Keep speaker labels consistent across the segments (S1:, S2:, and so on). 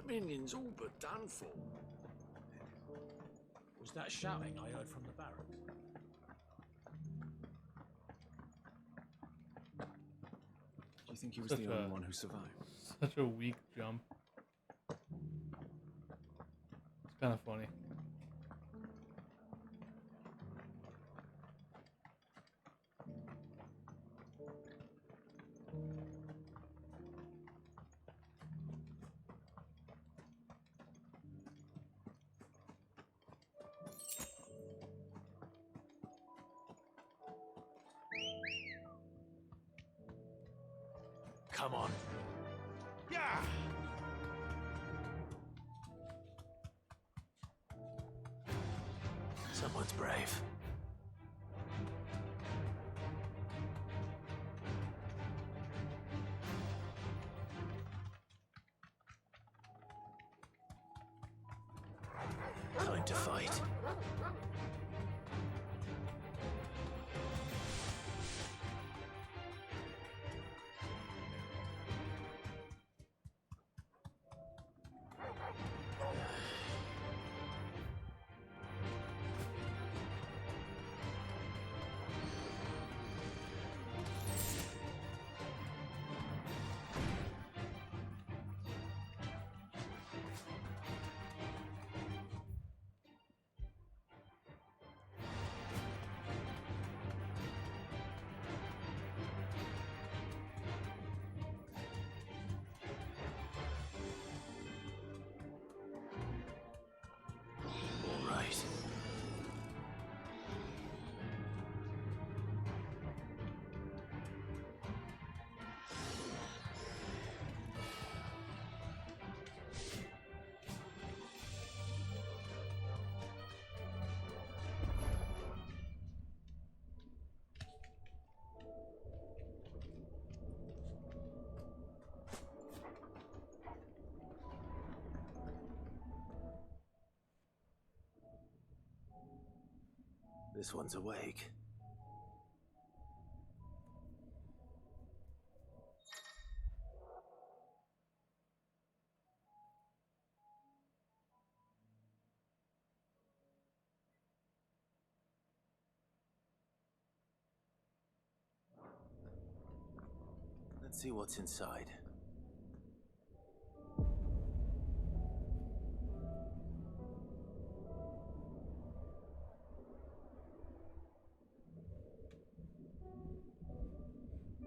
S1: Dominion's all but done for.
S2: Was that shouting I heard from the barracks?
S1: Do you think he was the only one who survived?
S3: Such a weak jump. It's kind of funny.
S2: Come on. Yeah! Someone's brave. Time to fight. All right. This one's awake. Let's see what's inside.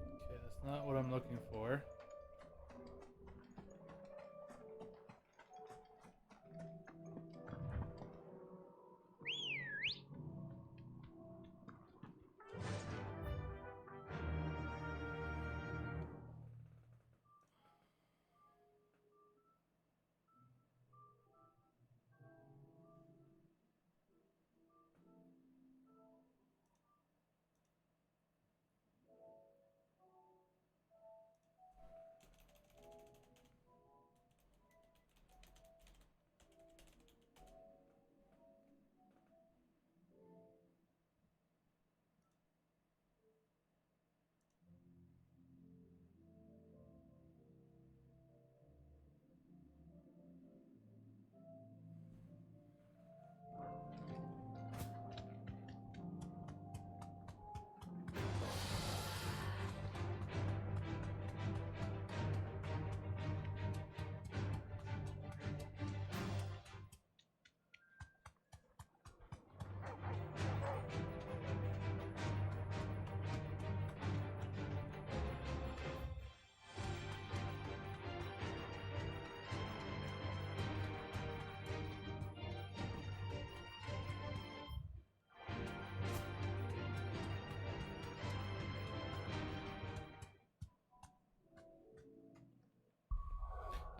S3: Okay, that's not what I'm looking for.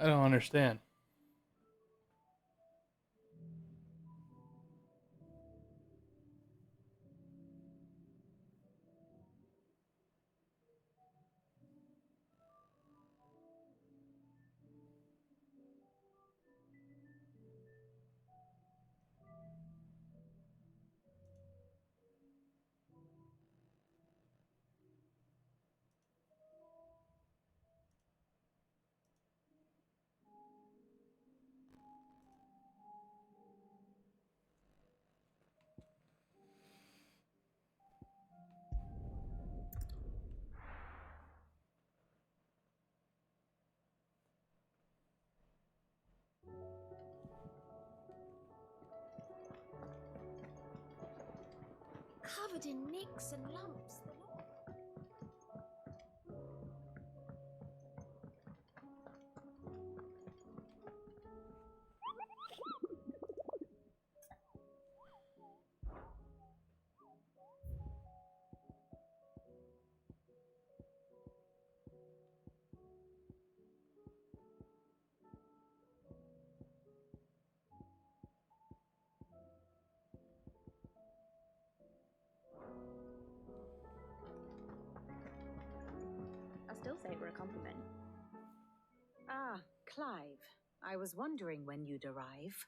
S3: I don't understand.
S4: covered in nicks and lumps. The lot.
S5: I still say it were a compliment.
S6: Ah, Clive. I was wondering when you'd arrive.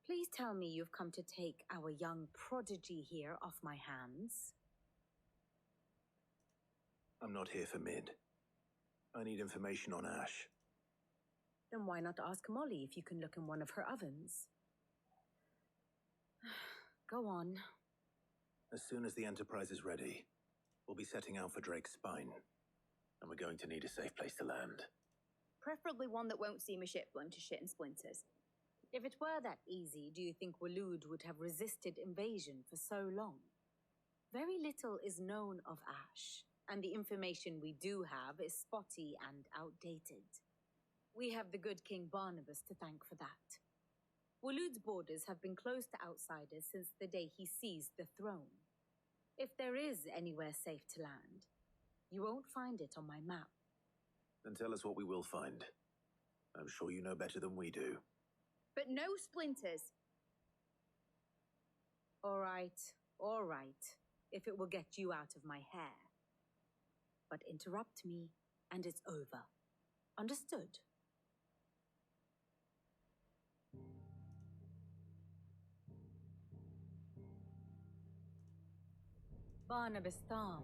S6: Please tell me you've come to take our young prodigy here off my hands.
S2: I'm not here for Mid. I need information on Ash.
S6: Then why not ask Molly if you can look in one of her ovens? Go on.
S2: As soon as the Enterprise is ready, we'll be setting out for Drake's Spine. And we're going to need a safe place to land.
S5: Preferably one that won't see my ship blown to shit and splinters.
S6: If it were that easy, do you think Waloed would have resisted invasion for so long? Very little is known of Ash, and the information we do have is spotty and outdated. We have the good King Barnabas to thank for that. Waloed's borders have been closed to outsiders since the day he seized the throne. If there is anywhere safe to land, you won't find it on my map.
S2: Then tell us what we will find. I'm sure you know better than we do.
S5: But no splinters.
S6: All right, if it will get you out of my hair. But interrupt me, and it's over. Understood? Barnabas Tham,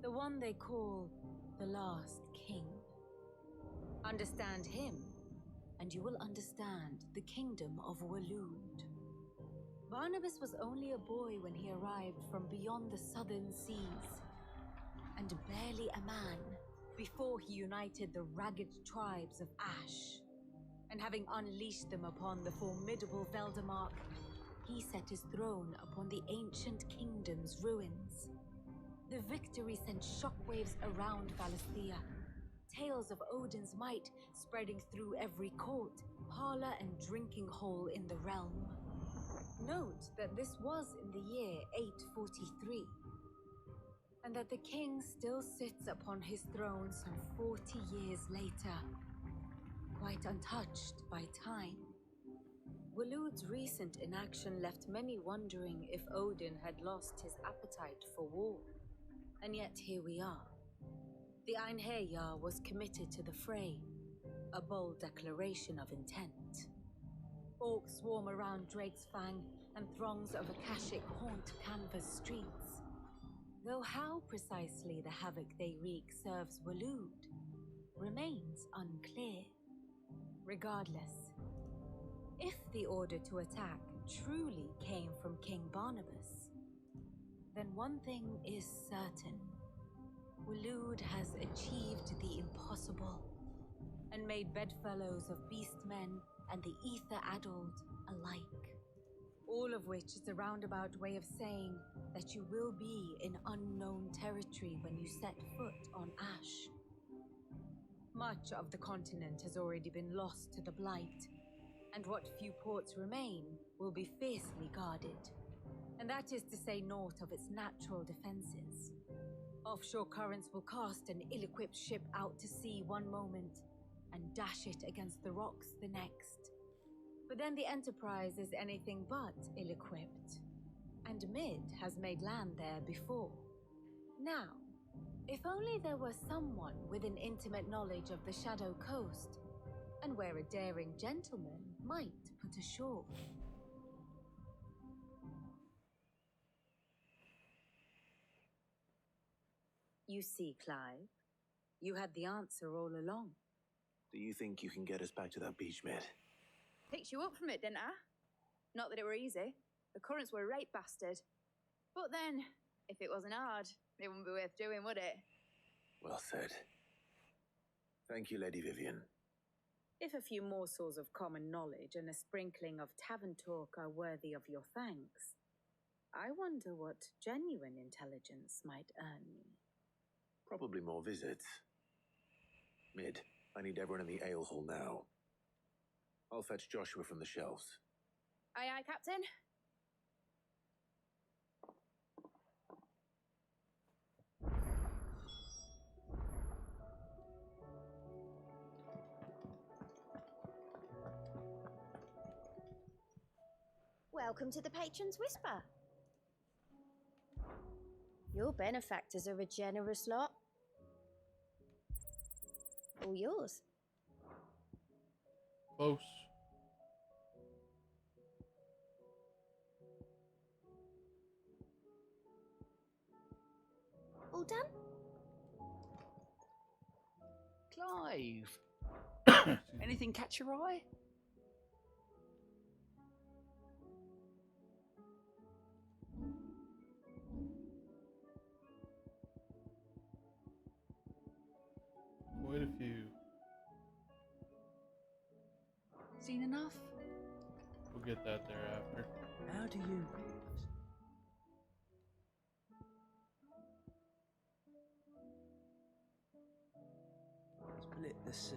S6: the one they call the Last King. Understand him, and you will understand the kingdom of Waloed. Barnabas was only a boy when he arrived from beyond the southern seas, and barely a man before he united the ragged tribes of Ash. And having unleashed them upon the formidable Veldamark, he set his throne upon the ancient kingdom's ruins. The victory sent shockwaves around Valisthea, tales of Odin's might spreading through every court, parlor, and drinking hole in the realm. Note that this was in the year 843, and that the king still sits upon his throne some 40 years later, quite untouched by time. Waloed's recent inaction left many wondering if Odin had lost his appetite for war. And yet here we are. The Einherjar was committed to the fray, a bold declaration of intent. Orcs swarm around Drake's Fang, and throngs of Akashic haunt Canva's streets. Though how precisely the havoc they wreak serves Waloed remains unclear. Regardless, if the order to attack truly came from King Barnabas, then one thing is certain. Waloed has achieved the impossible, and made bedfellows of beastmen and the ether-addled alike. All of which is a roundabout way of saying that you will be in unknown territory when you set foot on Ash. Much of the continent has already been lost to the Blight, and what few ports remain will be fiercely guarded. And that is to say naught of its natural defenses. Offshore currents will cast an ill-equipped ship out to sea one moment, and dash it against the rocks the next. But then the Enterprise is anything but ill-equipped, and Mid has made land there before. Now, if only there were someone with an intimate knowledge of the Shadow Coast, and where a daring gentleman might put ashore. You see, Clive, you had the answer all along.
S2: Do you think you can get us back to that beach, Mid?
S5: Picked you up from it, didn't I? Not that it were easy. The currents were right bastard. But then, if it wasn't hard, it wouldn't be worth doing, would it?
S2: Well said. Thank you, Lady Vivian.
S6: If a few morsels of common knowledge and a sprinkling of tavern talk are worthy of your thanks, I wonder what genuine intelligence might earn me.
S2: Probably more visits. Mid, I need everyone in the ale hall now. I'll fetch Joshua from the shelves.
S5: Aye, aye, Captain.
S4: Welcome to the Patron's Whisper. Your benefactors are a generous lot. All yours.
S3: Close.
S4: All done?
S1: Clive,
S3: Excuse me.
S1: anything catch your eye?
S3: Quite a few.
S1: Seen enough?
S3: We'll get that there after.
S1: How do you? Split the sea.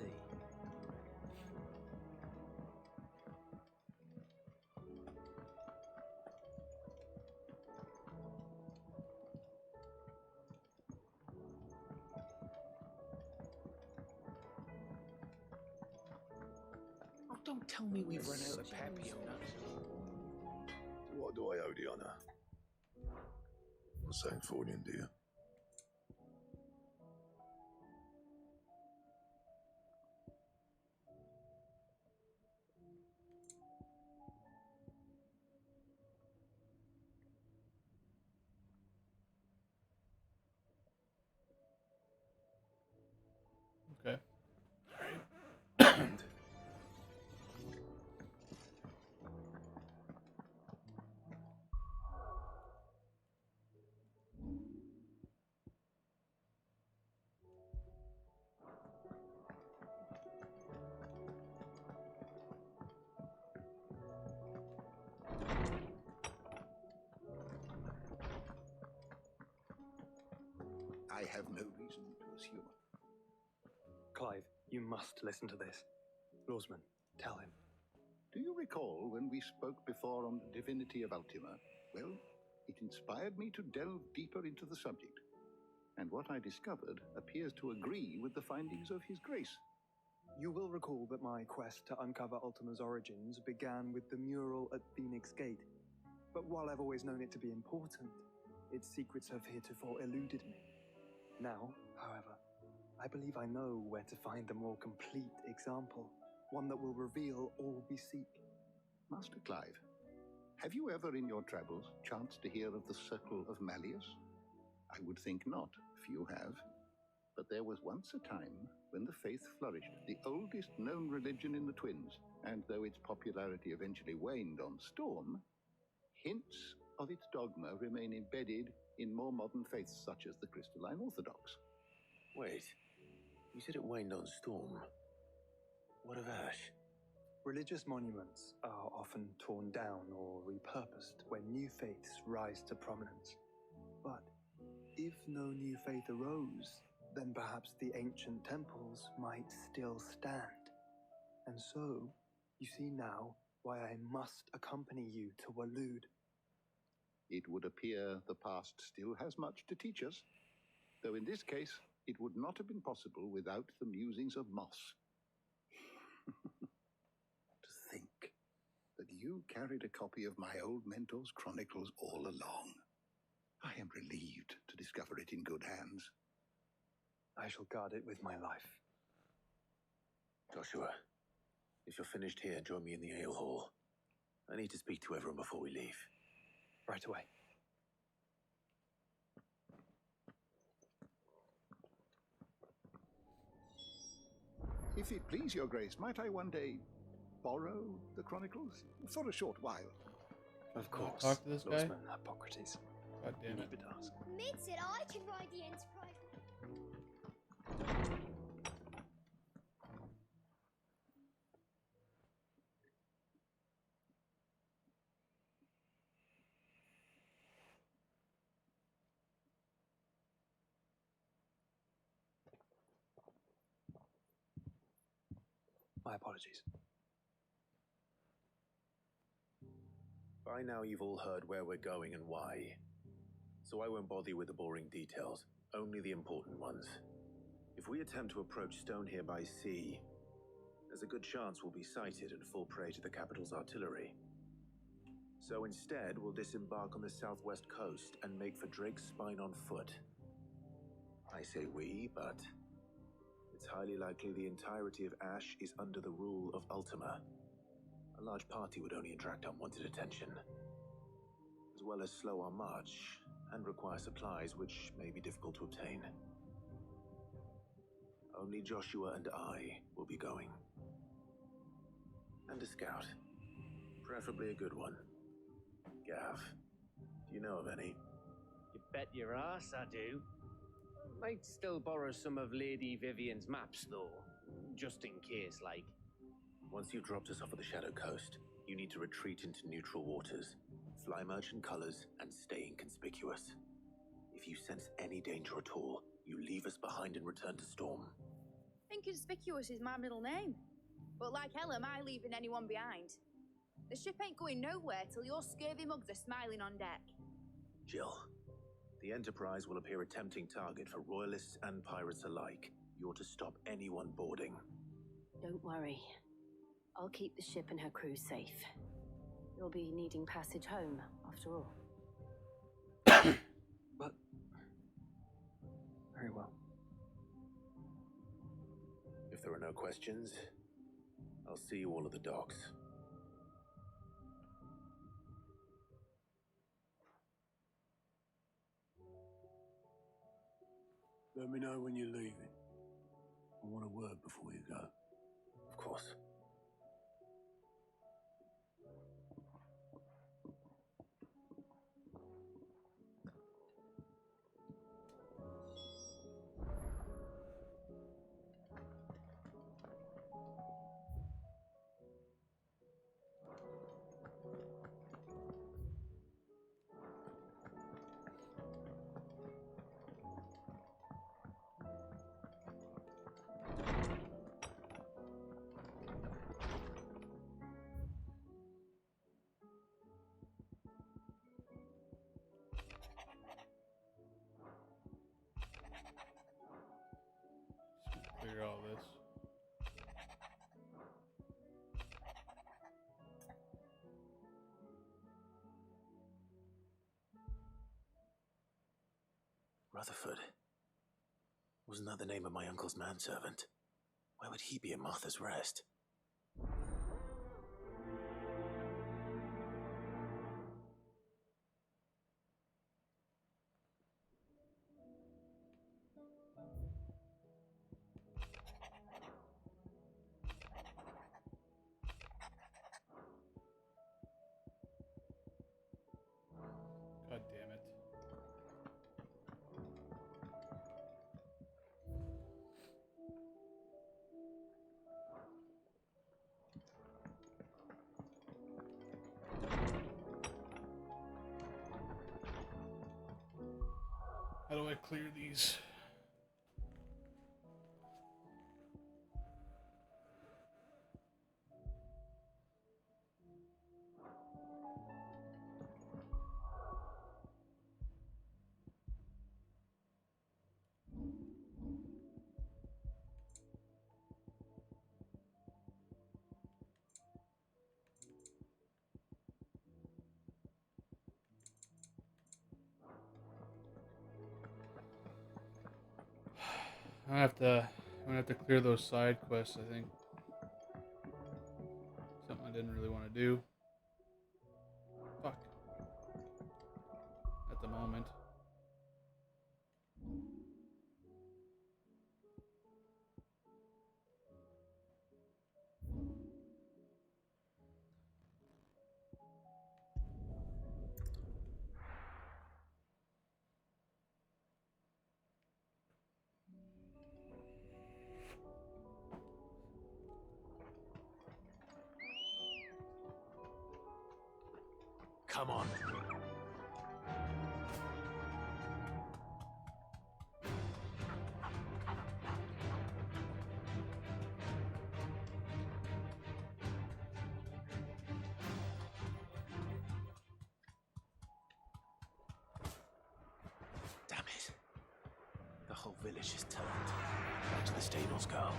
S1: Oh, don't tell me we've run out of Papio nuts.
S7: What do I owe the honour? St. Fornian, do you?
S3: Okay.
S7: I have no reason to assume.
S8: Clive, you must listen to this. Lawsman, tell him.
S7: Do you recall when we spoke before on the divinity of Ultima? Well, it inspired me to delve deeper into the subject. And what I discovered appears to agree with the findings of His Grace.
S8: You will recall that my quest to uncover Ultima's origins began with the mural at Phoenix Gate. But while I've always known it to be important, its secrets have heretofore eluded me. Now, however, I believe I know where to find the more complete example, one that will reveal all we seek.
S7: Master Clive, have you ever in your travels chanced to hear of the Circle of Malleus? I would think not, few have. But there was once a time when the faith flourished, the oldest known religion in the Twins, and though its popularity eventually waned on Storm, hints of its dogma remain embedded in more modern faiths such as the Crystalline Orthodox.
S2: Wait, you said it waned on Storm. What of Ash?
S8: Religious monuments are often torn down or repurposed when new faiths rise to prominence. But if no new faith arose, then perhaps the ancient temples might still stand. And so, you see now why I must accompany you to Waloed.
S7: It would appear the past still has much to teach us, though in this case it would not have been possible without the musings of Moss. To think that you carried a copy of my old mentor's chronicles all along. I am relieved to discover it in good hands.
S8: I shall guard it with my life.
S2: Joshua, if you're finished here, join me in the ale hall. I need to speak to everyone before we leave.
S8: Right away.
S7: If it please your grace, might I one day borrow the chronicles? For a short while.
S8: Of course.
S3: Talk to this guy?
S8: Lawsman Hippocrates.
S3: God damn it.
S8: Keep it ask.
S4: Mid said I can ride the Enterprise.
S8: My apologies.
S2: By now, you've all heard where we're going and why. So I won't bother you with the boring details, only the important ones. If we attempt to approach Stonehere by sea, there's a good chance we'll be sighted and fall prey to the capital's artillery. So instead, we'll disembark on the southwest coast and make for Drake's Spine on foot. I say we, but it's highly likely the entirety of Ash is under the rule of Ultima. A large party would only attract unwanted attention, as well as slow our march and require supplies which may be difficult to obtain. Only Joshua and I will be going. And a scout. Preferably a good one. Gav, do you know of any?
S1: You bet your ass I do. Might still borrow some of Lady Vivian's maps, though. Just in case, like.
S2: Once you've dropped us off at the Shadow Coast, you need to retreat into neutral waters, fly merchant colors, and stay inconspicuous. If you sense any danger at all, you leave us behind and return to Storm.
S5: Inconspicuous is my middle name. But like hell am I leaving anyone behind. The ship ain't going nowhere till your scurvy mugs are smiling on deck.
S2: Jill, the Enterprise will appear a tempting target for royalists and pirates alike. You're to stop anyone boarding.
S6: Don't worry. I'll keep the ship and her crew safe. You'll be needing passage home, after all.
S8: But... very well.
S2: If there are no questions, I'll see you all at the docks.
S9: Let me know when you're leaving. I want a word before you go.
S2: Of course.
S3: Clear all this.
S2: Rutherford. Wasn't that the name of my uncle's manservant? Why would he be at Martha's Rest?
S3: God damn it. How do I clear these? I'm gonna have to clear those side quests, I think. Something I didn't really want to do. Fuck. At the moment.
S2: Come on. It's just turned. Back to the stables, girl.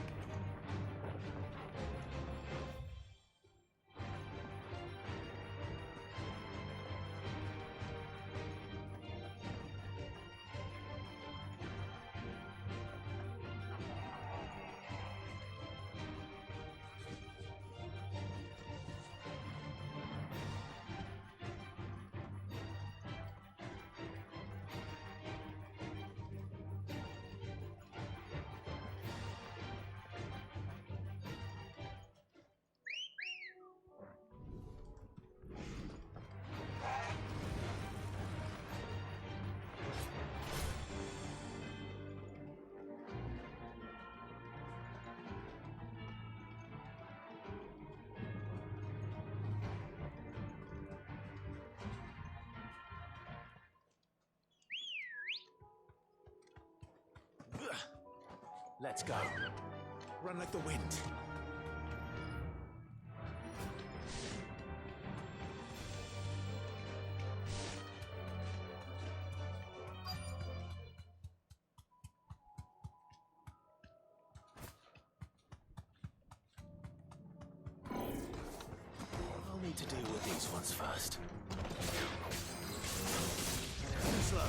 S2: Let's go. Run like the wind. I'll need to deal with these ones first. Slow.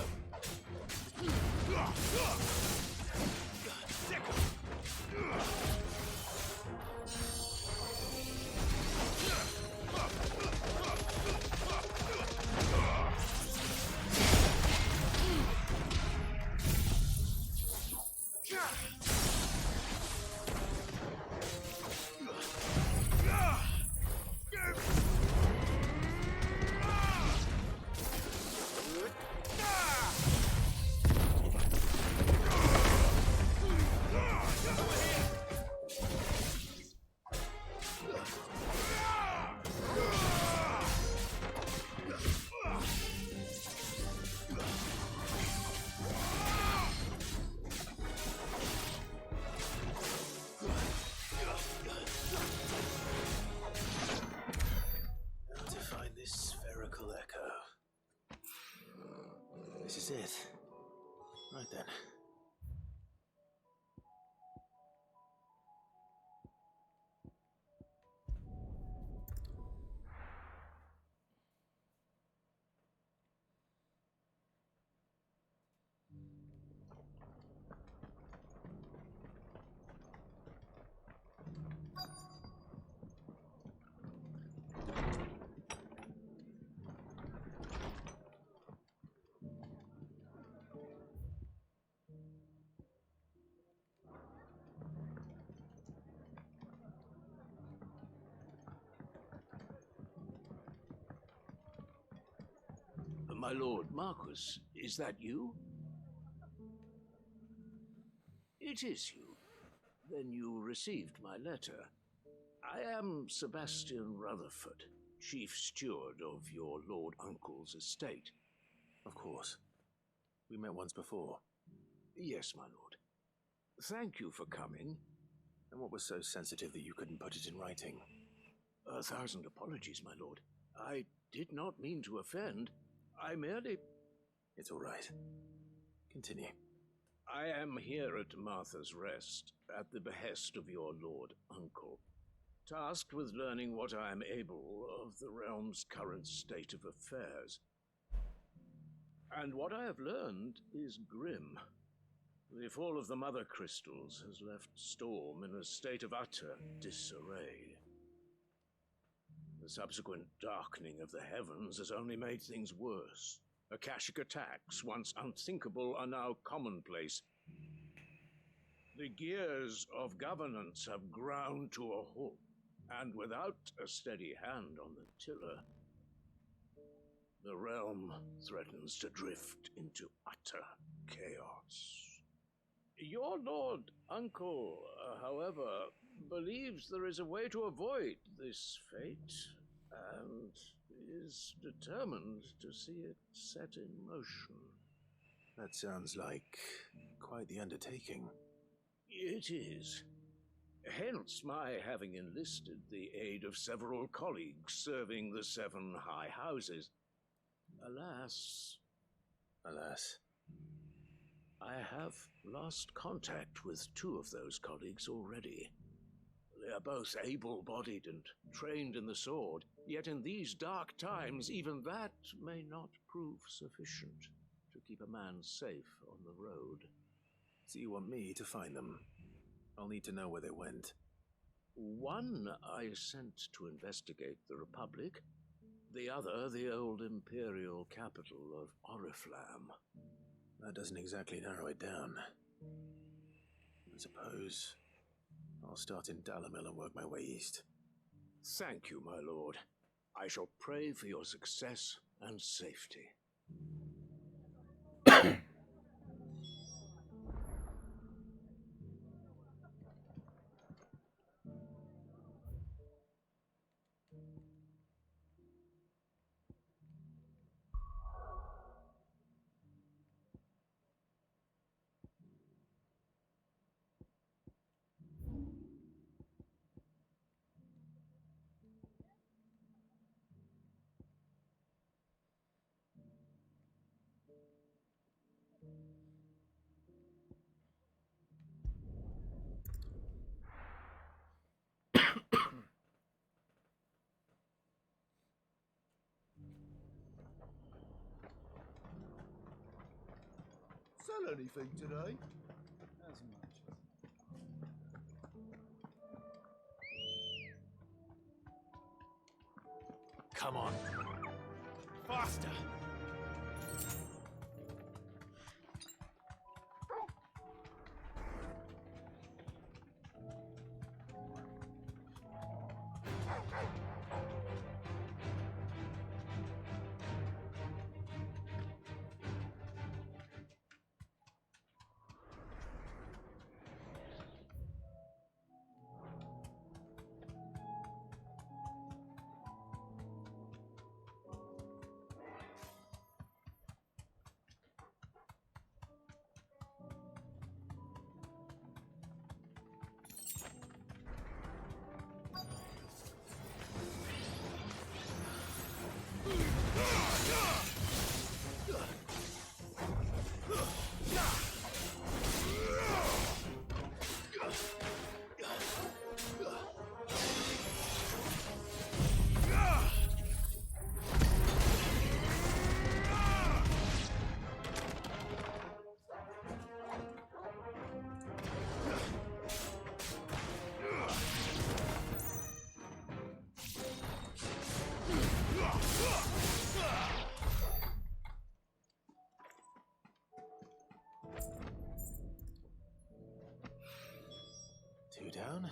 S2: This is it. Right then.
S9: My lord Marcus, is that you? It is you. Then you received my letter. I am Sebastian Rutherford, chief steward of your lord uncle's estate.
S2: Of course. We met once before.
S9: Yes, my lord. Thank you for coming.
S2: And what was so sensitive that you couldn't put it in writing?
S9: 1,000 apologies, my lord. I did not mean to offend. I merely...
S2: It's all right. Continue.
S9: I am here at Martha's Rest, at the behest of your lord uncle, tasked with learning what I am able of the realm's current state of affairs. And what I have learned is grim. The fall of the Mother Crystals has left Storm in a state of utter disarray. The subsequent darkening of the heavens has only made things worse. Akashic attacks, once unthinkable, are now commonplace. The gears of governance have ground to a halt, and without a steady hand on the tiller, the realm threatens to drift into utter chaos. Your lord uncle, however, believes there is a way to avoid this fate, and is determined to see it set in motion.
S2: That sounds like quite the undertaking.
S9: It is. Hence my having enlisted the aid of several colleagues serving the 7 high houses. Alas,
S2: Alas.
S9: I have lost contact with 2 of those colleagues already. They are both able-bodied and trained in the sword, yet in these dark times, even that may not prove sufficient to keep a man safe on the road.
S2: So you want me to find them? I'll need to know where they went.
S9: One I sent to investigate the Republic, the other the old Imperial capital of Oriflamme.
S2: That doesn't exactly narrow it down. I suppose I'll start in Dalamil and work my way east.
S9: Thank you, my lord. I shall pray for your success and safety.
S10: Sell anything today?
S3: As much.
S2: Come on. Faster! Down.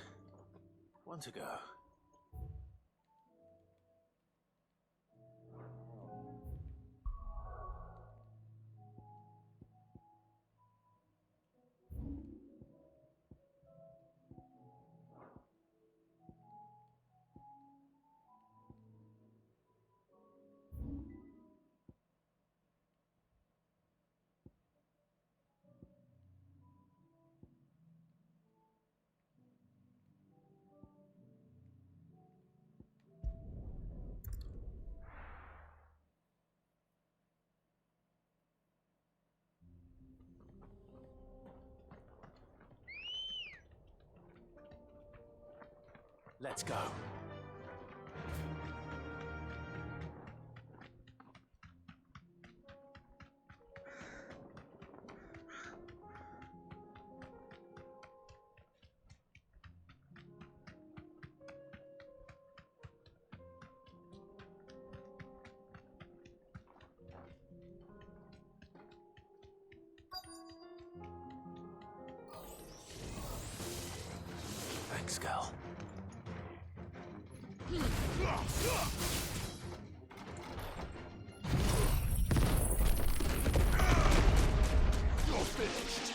S2: 1 to go. Let's go. Thanks, girl. You're finished.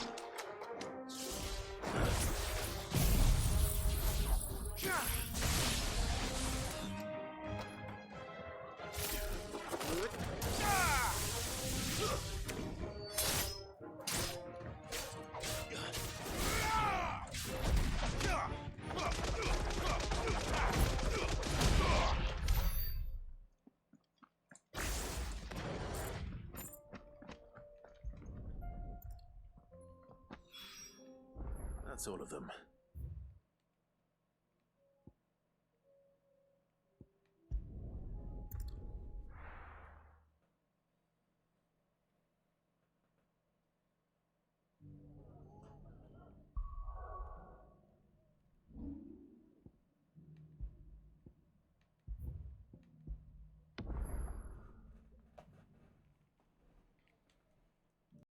S2: That's all of them.